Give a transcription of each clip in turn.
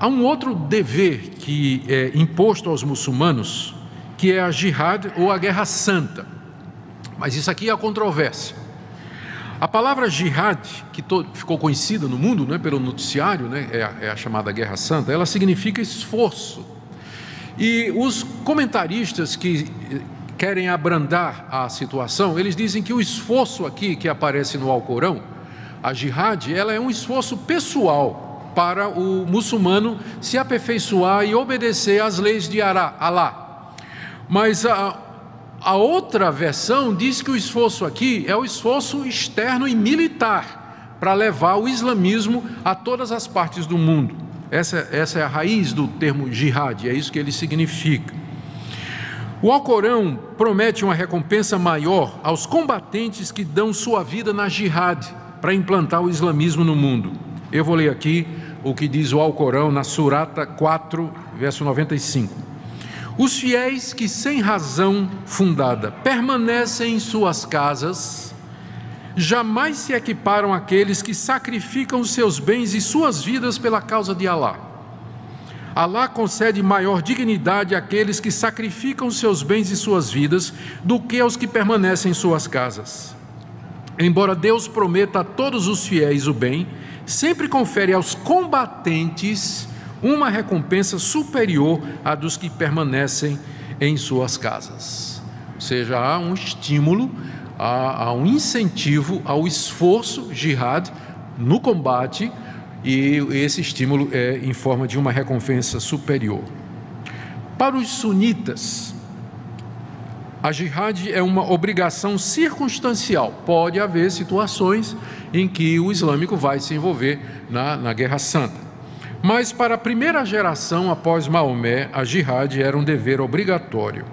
Há um outro dever que é imposto aos muçulmanos, que é a jihad ou a guerra santa. Mas isso aqui é a controvérsia. A palavra jihad, que ficou conhecida no mundo, né, pelo noticiário, né, é a chamada guerra santa, ela significa esforço. E os comentaristas que querem abrandar a situação, eles dizem que o esforço aqui que aparece no Alcorão, a jihad, ela é um esforço pessoal para o muçulmano se aperfeiçoar e obedecer às leis de Alá. Mas a outra versão diz que o esforço aqui é o esforço externo e militar para levar o islamismo a todas as partes do mundo. Essa é a raiz do termo jihad, é isso que ele significa. O Alcorão promete uma recompensa maior aos combatentes que dão sua vida na jihad para implantar o islamismo no mundo. Eu vou ler aqui o que diz o Alcorão na Surata 4, verso 95. Os fiéis que sem razão fundada permanecem em suas casas, jamais se equiparam àqueles que sacrificam seus bens e suas vidas pela causa de Alá. Alá concede maior dignidade àqueles que sacrificam seus bens e suas vidas do que aos que permanecem em suas casas. Embora Deus prometa a todos os fiéis o bem, sempre confere aos combatentes uma recompensa superior à dos que permanecem em suas casas. Ou seja, há um estímulo, há um incentivo ao esforço jihad no combate, e esse estímulo é em forma de uma recompensa superior. Para os sunitas, a jihad é uma obrigação circunstancial. Pode haver situações em que o islâmico vai se envolver na Guerra Santa. Mas para a primeira geração após Maomé, a jihad era um dever obrigatório.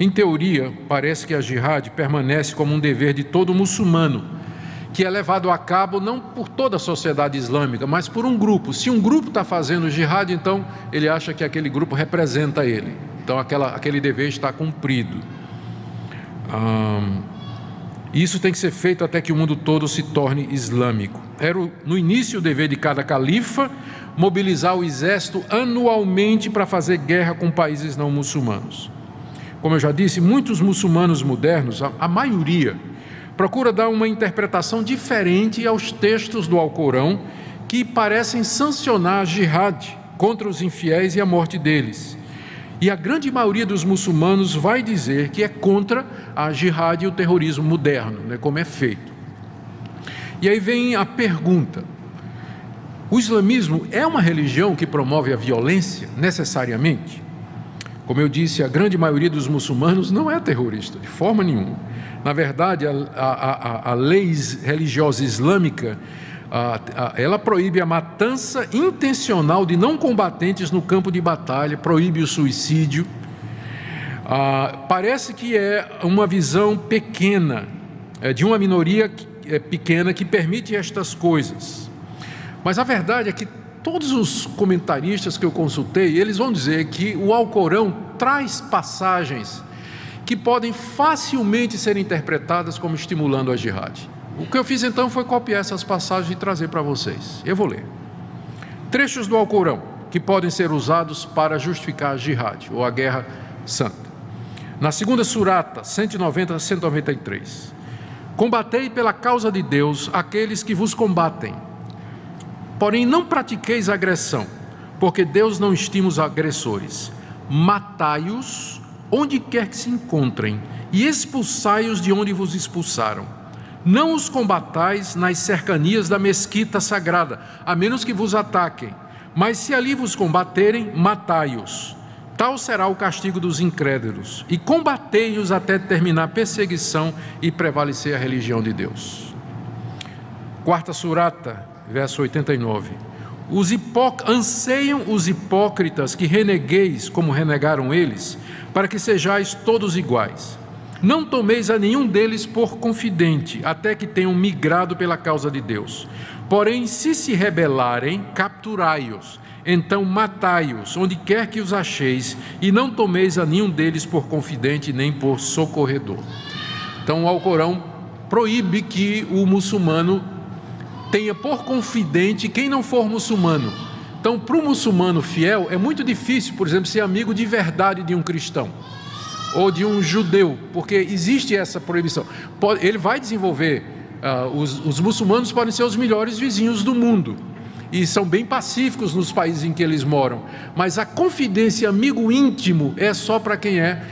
Em teoria, parece que a jihad permanece como um dever de todo muçulmano, que é levado a cabo não por toda a sociedade islâmica, mas por um grupo. Se um grupo está fazendo jihad, então ele acha que aquele grupo representa ele. Então aquele dever está cumprido. Isso tem que ser feito até que o mundo todo se torne islâmico. Era no início o dever de cada califa mobilizar o exército anualmente para fazer guerra com países não muçulmanos. Como eu já disse, muitos muçulmanos modernos, a maioria, procura dar uma interpretação diferente aos textos do Alcorão que parecem sancionar a jihad contra os infiéis e a morte deles. E a grande maioria dos muçulmanos vai dizer que é contra a jihad e o terrorismo moderno, né, como é feito. E aí vem a pergunta: o islamismo é uma religião que promove a violência necessariamente? Como eu disse, a grande maioria dos muçulmanos não é terrorista, de forma nenhuma. Na verdade, a lei religiosa islâmica, ela proíbe a matança intencional de não combatentes no campo de batalha, proíbe o suicídio. Parece que é uma visão pequena, de uma minoria pequena que permite estas coisas. Mas a verdade é que todos os comentaristas que eu consultei, eles vão dizer que o Alcorão traz passagens que podem facilmente ser interpretadas como estimulando a jihad. O que eu fiz então foi copiar essas passagens e trazer para vocês. Eu vou ler. Trechos do Alcorão que podem ser usados para justificar a jihad, ou a guerra santa. Na segunda surata, 190 a 193. Combatei pela causa de Deus aqueles que vos combatem. Porém, não pratiqueis agressão, porque Deus não estima os agressores. Matai-os onde quer que se encontrem, e expulsai-os de onde vos expulsaram. Não os combatais nas cercanias da mesquita sagrada, a menos que vos ataquem. Mas se ali vos combaterem, matai-os. Tal será o castigo dos incrédulos. E combatei-os até terminar a perseguição e prevalecer a religião de Deus. Quarta surata, verso 89. Anseiam os hipócritas que renegueis como renegaram eles, para que sejais todos iguais. Não tomeis a nenhum deles por confidente, até que tenham migrado pela causa de Deus. Porém, se rebelarem, capturai-os. Então matai-os, onde quer que os acheis, e não tomeis a nenhum deles por confidente, nem por socorredor. Então o Alcorão proíbe que o muçulmano tenha por confidente quem não for muçulmano, Então, para o muçulmano fiel, é muito difícil, por exemplo, ser amigo de verdade de um cristão ou de um judeu, porque existe essa proibição. Ele vai desenvolver, os muçulmanos podem ser os melhores vizinhos do mundo, e são bem pacíficos nos países em que eles moram, mas a confidência, amigo íntimo, é só para quem é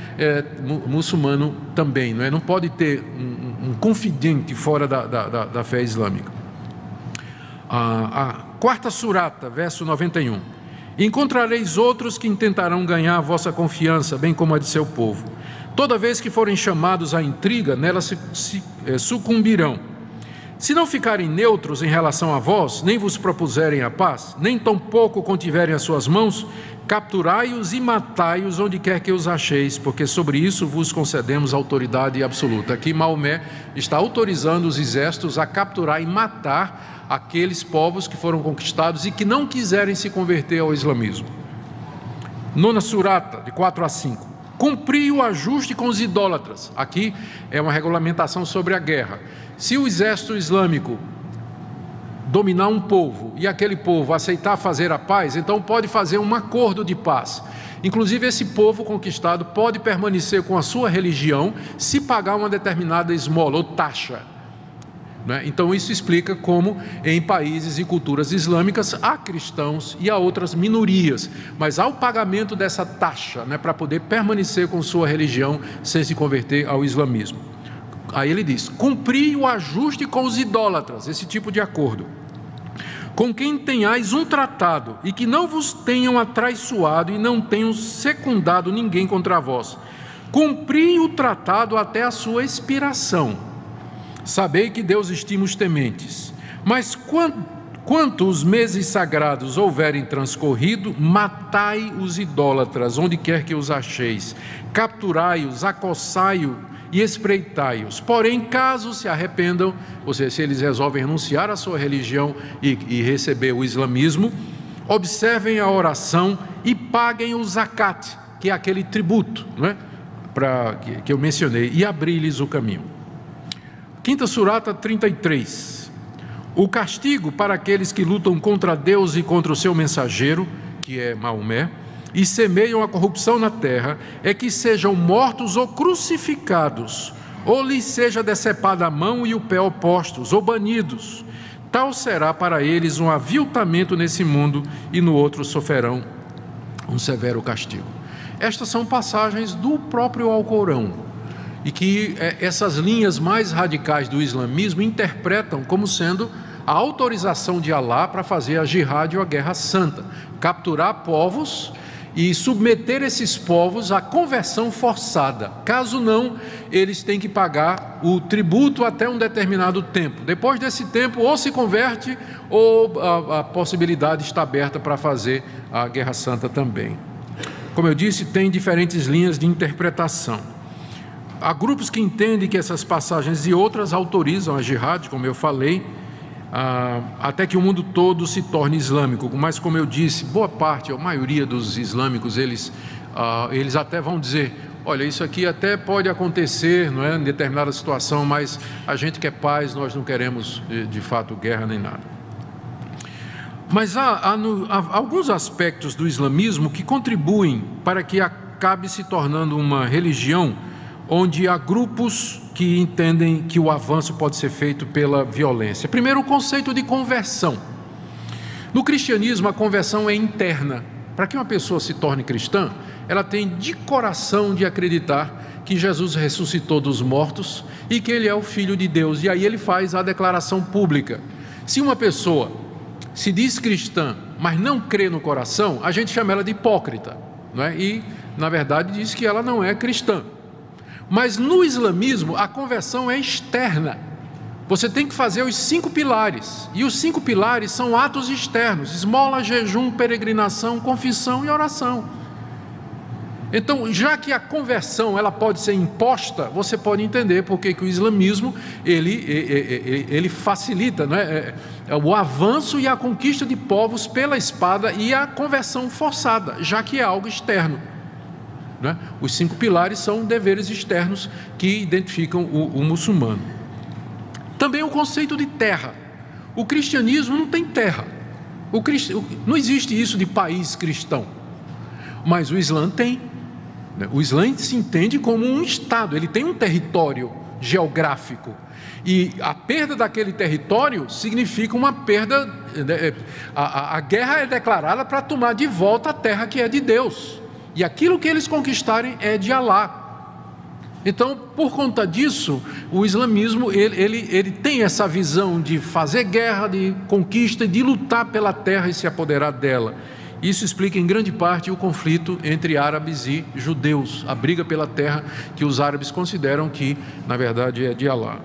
muçulmano também, não é? Não pode ter um confidente fora da fé islâmica. A quarta surata, verso 91: encontrareis outros que intentarão ganhar a vossa confiança, bem como a de seu povo. Toda vez que forem chamados à intriga, nela sucumbirão. Se não ficarem neutros em relação a vós, nem vos propuserem a paz, nem tampouco contiverem as suas mãos, capturai-os e matai-os onde quer que os acheis, porque sobre isso vos concedemos autoridade absoluta. Aqui Maomé está autorizando os exércitos a capturar e matar aqueles povos que foram conquistados e que não quiserem se converter ao islamismo. Nona surata, de 4 a 5. Cumpri o ajuste com os idólatras. Aqui é uma regulamentação sobre a guerra. Se o exército islâmico dominar um povo e aquele povo aceitar fazer a paz, então pode fazer um acordo de paz. Inclusive, esse povo conquistado pode permanecer com a sua religião se pagar uma determinada esmola ou taxa. Então isso explica como em países e culturas islâmicas há cristãos e há outras minorias, mas há o pagamento dessa taxa, para poder permanecer com sua religião sem se converter ao islamismo. Aí ele diz: cumpri o ajuste com os idólatras, esse tipo de acordo, com quem tenhais um tratado, e que não vos tenham atraiçoado e não tenham secundado ninguém contra vós. Cumpri o tratado até a sua expiração. Sabei que Deus estima os tementes. Mas quanto os meses sagrados houverem transcorrido, matai os idólatras, onde quer que os acheis. Capturai-os, acossai-os e espreitai-os. Porém, caso se arrependam, ou seja, se eles resolvem renunciar à sua religião e receber o islamismo, observem a oração e paguem o zakat, que é aquele tributo, que eu mencionei, e abri-lhes o caminho. Quinta surata, 33. O castigo para aqueles que lutam contra Deus e contra o seu mensageiro, que é Maomé, e semeiam a corrupção na terra, é que sejam mortos ou crucificados, ou lhes seja decepada a mão e o pé opostos, ou banidos. Tal será para eles um aviltamento nesse mundo, e no outro sofrerão um severo castigo. Estas são passagens do próprio Alcorão, e que essas linhas mais radicais do islamismo interpretam como sendo a autorização de Alá para fazer a jihad ou a guerra santa, capturar povos e submeter esses povos à conversão forçada. Caso não, eles têm que pagar o tributo até um determinado tempo. Depois desse tempo, ou se converte, ou a possibilidade está aberta para fazer a guerra santa também. Como eu disse, tem diferentes linhas de interpretação. Há grupos que entendem que essas passagens e outras autorizam a jihad, como eu falei, até que o mundo todo se torne islâmico. Mas, como eu disse, boa parte, a maioria dos islâmicos, eles até vão dizer: olha, isso aqui até pode acontecer, não é, em determinada situação, mas a gente quer paz, nós não queremos, de fato, guerra nem nada. Mas há alguns aspectos do islamismo que contribuem para que acabe se tornando uma religião onde há grupos que entendem que o avanço pode ser feito pela violência. Primeiro, o conceito de conversão. No cristianismo, a conversão é interna. Para que uma pessoa se torne cristã, ela tem de coração de acreditar que Jesus ressuscitou dos mortos e que Ele é o Filho de Deus. E aí ele faz a declaração pública. Se uma pessoa se diz cristã, mas não crê no coração, a gente chama ela de hipócrita, não é? E, na verdade, diz que ela não é cristã. Mas no islamismo a conversão é externa. Você tem que fazer os 5 pilares. E os 5 pilares são atos externos: esmola, jejum, peregrinação, confissão e oração. Então, já que a conversão ela pode ser imposta, você pode entender porque que o islamismo ele facilita, o avanço e a conquista de povos pela espada e a conversão forçada, já que é algo externo. Os 5 pilares são deveres externos que identificam o muçulmano. Também o conceito de terra. O cristianismo não tem terra. Não existe isso de país cristão, mas o Islã tem. O Islã se entende como um Estado, ele tem um território geográfico, e a perda daquele território significa uma perda. A guerra é declarada para tomar de volta a terra que é de Deus, e aquilo que eles conquistarem é de Alá. Então, por conta disso, o islamismo ele tem essa visão de fazer guerra, de conquista, de lutar pela terra e se apoderar dela. Isso explica em grande parte o conflito entre árabes e judeus, a briga pela terra que os árabes consideram que, na verdade, é de Alá.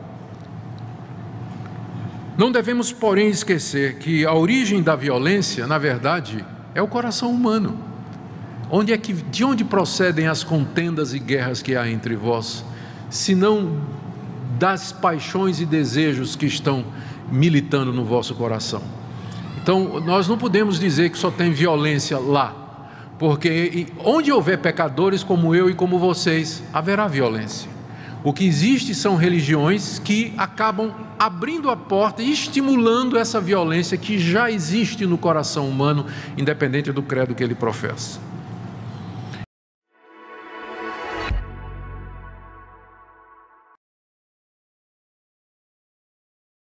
Não devemos, porém, esquecer que a origem da violência, na verdade, é o coração humano. De onde procedem as contendas e guerras que há entre vós, senão das paixões e desejos que estão militando no vosso coração? Então, nós não podemos dizer que só tem violência lá, porque onde houver pecadores como eu e como vocês, haverá violência. O que existe são religiões que acabam abrindo a porta e estimulando essa violência que já existe no coração humano, independente do credo que ele professa.